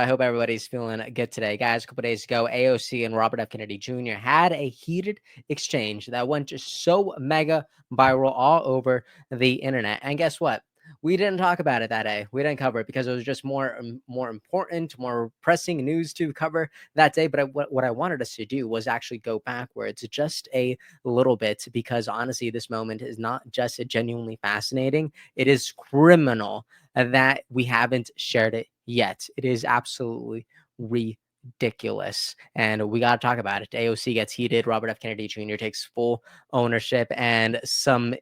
I hope everybody's feeling good today. Guys, a couple days ago, AOC and Robert F. Kennedy Jr. had a heated exchange that went just so mega viral all over the internet. And guess what? We didn't talk about it that day. We didn't cover it because it was just more important, more pressing news to cover that day. But what I wanted us to do was actually go backwards just a little bit, because honestly, this moment is not just genuinely fascinating. It is criminal that we haven't shared it yet. It is absolutely ridiculous. And we got to talk about it. AOC gets heated. Robert F. Kennedy Jr. takes full ownership, and some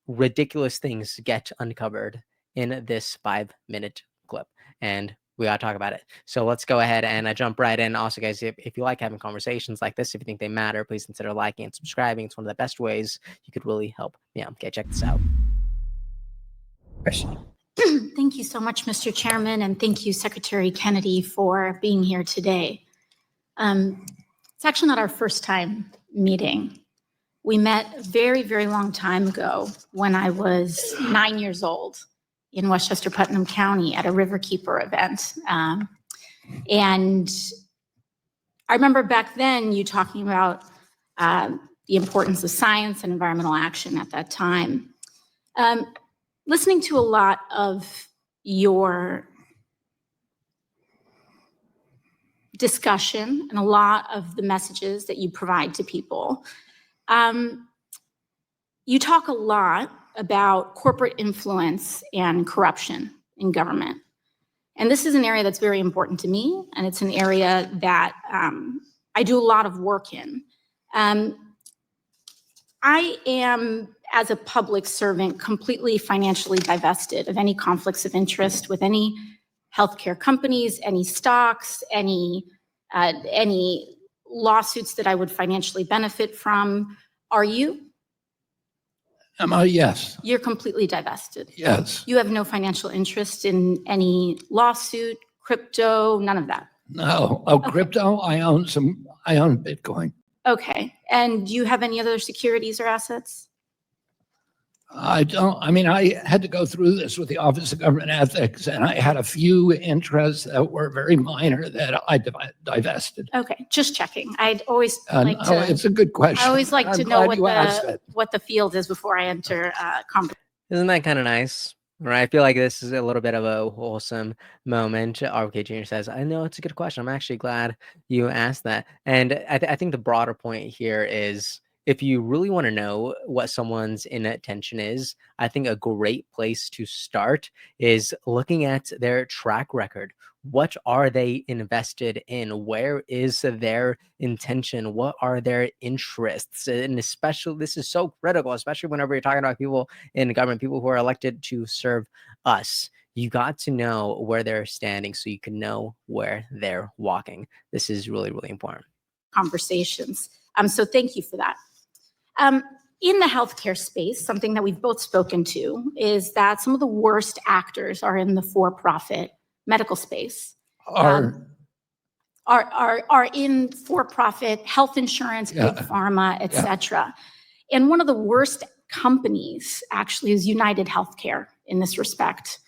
ridiculous things get uncovered in this 5-minute clip. And we got to talk about it. So let's go ahead and jump right in. Also, guys, if you like having conversations like this, if you think they matter, please consider liking and subscribing. It's one of the best ways you could really help me out. Okay, check this out. Thank you so much, Mr. Chairman, and thank you, Secretary Kennedy, for being here today. It's actually not our first time meeting. We met a very, very long time ago when I was 9 years old in Westchester Putnam County at a Riverkeeper event. And I remember back then you talking about the importance of science and environmental action at that time. Listening to a lot of your discussion and a lot of the messages that you provide to people, you talk a lot about corporate influence and corruption in government. And this is an area that's very important to me, and it's an area that I do a lot of work in. I am, as a public servant, completely financially divested of any conflicts of interest with any healthcare companies, any stocks, any lawsuits that I would financially benefit from. Are you? Yes. You're completely divested? Yes. You have no financial interest in any lawsuit, crypto, none of that? No. Oh, okay. Crypto? I own Bitcoin. Okay. And do you have any other securities or assets? I don't. I mean, I had to go through this with the Office of Government Ethics, and I had a few interests that were very minor that I divested. Okay, just checking. I'd always like to. It's a good question. I always like to know what the field is before I enter conversation. Isn't that kind of nice? Right. I feel like this is a little bit of a wholesome moment. RFK Jr. says, I know it's a good question. I'm actually glad you asked that. And I think the broader point here is, if you really want to know what someone's intention is, I think a great place to start is looking at their track record. What are they invested in? Where is their intention? What are their interests? And especially, this is so critical, especially whenever you're talking about people in government, people who are elected to serve us. You got to know where they're standing so you can know where they're walking. This is really, really important. Conversations. So thank you for that. In the healthcare space, something that we've both spoken to is that some of the worst actors are in the for-profit medical space. Are in for-profit health insurance, big pharma, et cetera. And one of the worst companies actually is United Healthcare in this respect.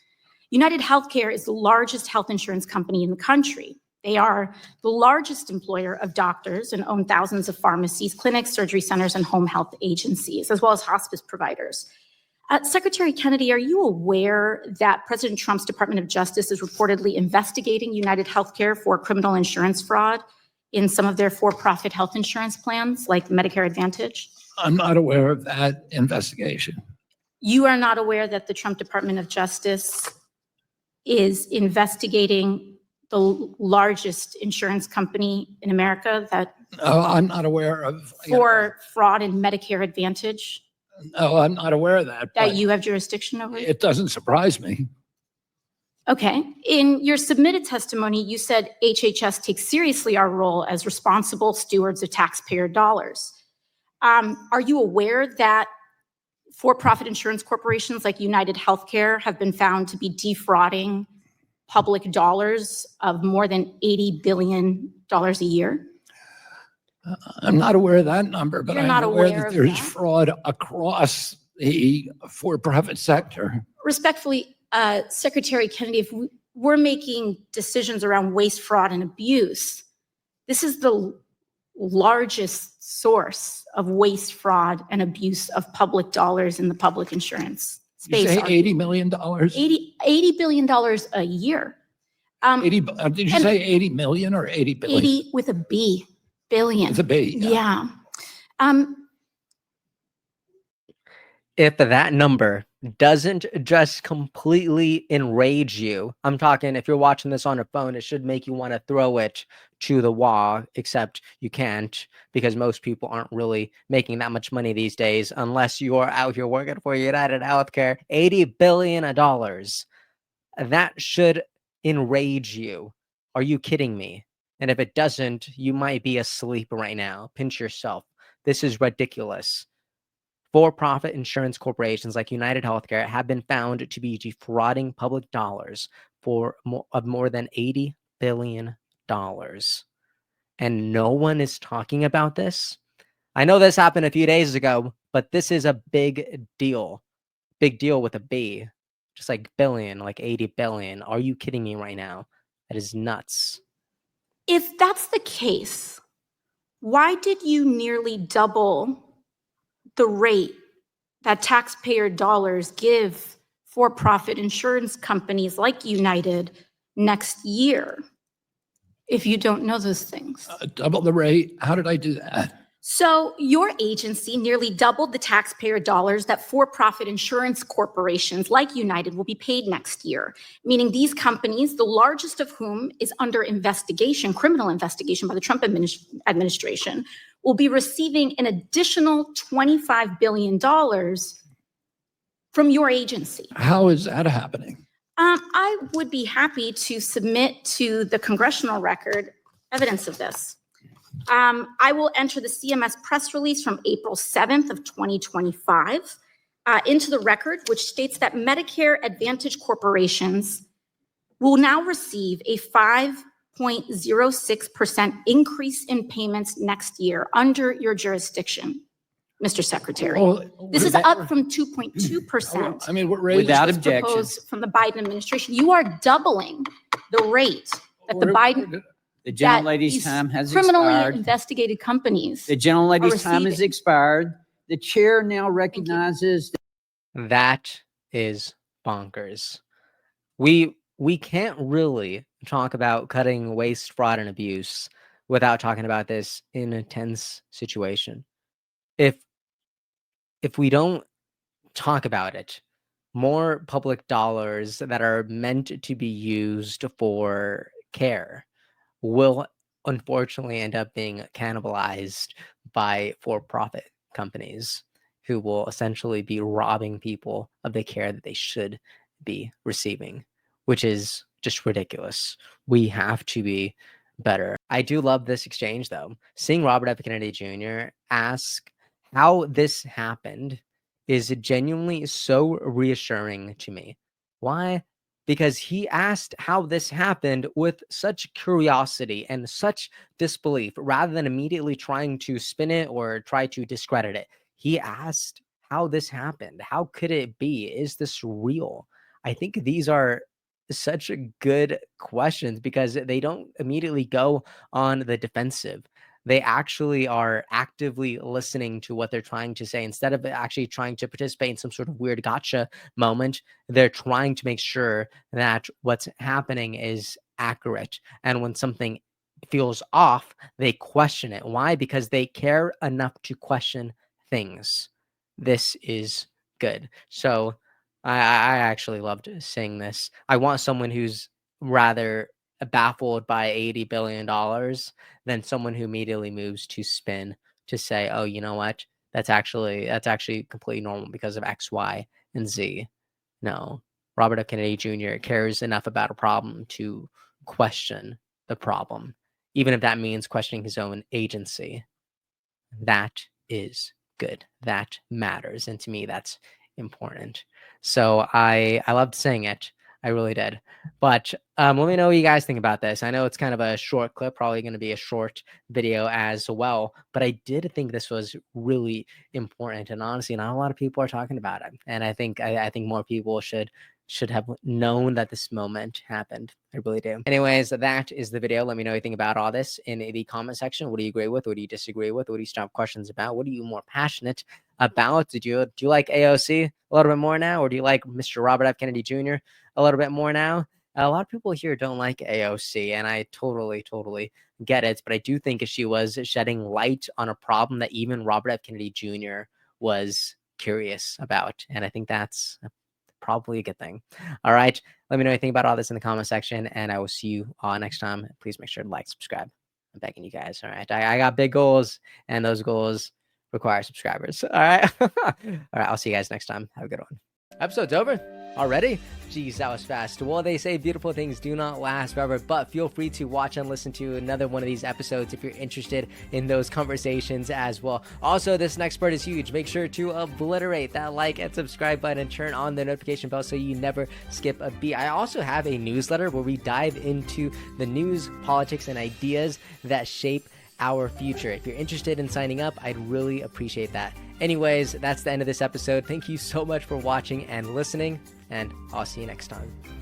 United Healthcare is the largest health insurance company in the country. They are the largest employer of doctors and own thousands of pharmacies, clinics, surgery centers, and home health agencies, as well as hospice providers. Secretary Kennedy, are you aware that President Trump's Department of Justice is reportedly investigating United Healthcare for criminal insurance fraud in some of their for-profit health insurance plans, like Medicare Advantage? I'm not aware of that investigation. You are not aware that the Trump Department of Justice is investigating the largest insurance company in America that I'm not aware of for fraud in Medicare Advantage? No, I'm not aware of that. That you have jurisdiction over? It doesn't surprise me. Okay. In your submitted testimony, you said HHS takes seriously our role as responsible stewards of taxpayer dollars. Are you aware that for-profit insurance corporations like United Healthcare have been found to be defrauding public dollars of more than $80 billion a year? I'm not aware of that number, but I'm aware that there's fraud across the for-profit sector. Respectfully, Secretary Kennedy, if we're making decisions around waste, fraud, and abuse. This is the largest source of waste, fraud, and abuse of public dollars in the public insurance You space. say $80 million? $80 billion a year. 80, did you say 80 million or 80 billion? 80 with a B, billion. With a B, Yeah. If that number doesn't just completely enrage you, I'm talking if you're watching this on a phone, it should make you want to throw it to the wall, except you can't because most people aren't really making that much money these days unless you're out here working for United Healthcare. $80 billion. That should enrage you. Are you kidding me? And if it doesn't, you might be asleep right now. Pinch yourself. This is ridiculous. For-profit insurance corporations like United Healthcare have been found to be defrauding public dollars for more than $80 billion. And no one is talking about this. I know this happened a few days ago, but this is a big deal. Big deal with a B. Just like billion, like 80 billion. Are you kidding me right now? That is nuts. If that's the case, why did you nearly double the rate that taxpayer dollars give for-profit insurance companies like United next year, if you don't know those things? Double the rate? How did I do that? So your agency nearly doubled the taxpayer dollars that for-profit insurance corporations like United will be paid next year, meaning these companies, the largest of whom is under investigation, criminal investigation by the Trump administration, will be receiving an additional $25 billion from your agency. How is that happening? I would be happy to submit to the congressional record evidence of this. I will enter the CMS press release from April 7th of 2025 into the record, which states that Medicare Advantage corporations will now receive a 5.06% increase in payments next year under your jurisdiction, Mr. Secretary. This is up from 2.2%. I mean, what rate Without is objection. Proposed from the Biden administration. You are doubling the rate that the Biden The gentle that lady's these time has criminally expired. investigated companies. The gentle lady's time has receiving. expired. The chair now recognizes. That is bonkers. We can't really talk about cutting waste, fraud, and abuse without talking about this in a tense situation. If we don't talk about it, more public dollars that are meant to be used for care will unfortunately end up being cannibalized by for-profit companies who will essentially be robbing people of the care that they should be receiving, which is just ridiculous. We have to be better. I do love this exchange, though. Seeing Robert F. Kennedy Jr. ask how this happened is genuinely so reassuring to me. Why? Because he asked how this happened with such curiosity and such disbelief rather than immediately trying to spin it or try to discredit it. He asked how this happened. How could it be? Is this real? I think these are such good questions because they don't immediately go on the defensive. They actually are actively listening to what they're trying to say instead of actually trying to participate in some sort of weird gotcha moment. They're trying to make sure that what's happening is accurate. And when something feels off, they question it. Why? Because they care enough to question things. This is good. So I actually loved seeing this. I want someone who's rather baffled by $80 billion than someone who immediately moves to spin to say, oh, you know what? That's actually completely normal because of X, Y, and Z. No, Robert F. Kennedy Jr. cares enough about a problem to question the problem, even if that means questioning his own agency. That is good. That matters. And to me, that's important. So I loved saying it. I really did. But let me know what you guys think about this. I know it's kind of a short clip, probably going to be a short video as well. But I did think this was really important. And honestly, not a lot of people are talking about it. And I think more people should should have known that this moment happened. I really do. Anyways, that is the video. Let me know anything about all this in the comment section. What do you agree with? What do you disagree with? What do you still have questions about? What are you more passionate about? Do you like AOC a little bit more now, or do you like Mr. Robert F. Kennedy Jr. a little bit more now? A lot of people here don't like AOC, and I totally get it. But I do think she was shedding light on a problem that even Robert F. Kennedy Jr. was curious about, and I think that's probably a good thing. All right, let me know anything about all this in the comment section, and I will see you all next time. Please make sure to like, subscribe. I'm begging you guys. All right, I got big goals, and those goals require subscribers. All right. All right, I'll see you guys next time. Have a good one. Episode's over already. Jeez, that was fast. Well, they say beautiful things do not last forever, but feel free to watch and listen to another one of these episodes if you're interested in those conversations as well. Also, this next part is huge. Make sure to obliterate that like and subscribe button and turn on the notification bell so you never skip a beat. I also have a newsletter where we dive into the news, politics, and ideas that shape our future. If you're interested in signing up, I'd really appreciate that. Anyways, that's the end of this episode. Thank you so much for watching and listening, and I'll see you next time.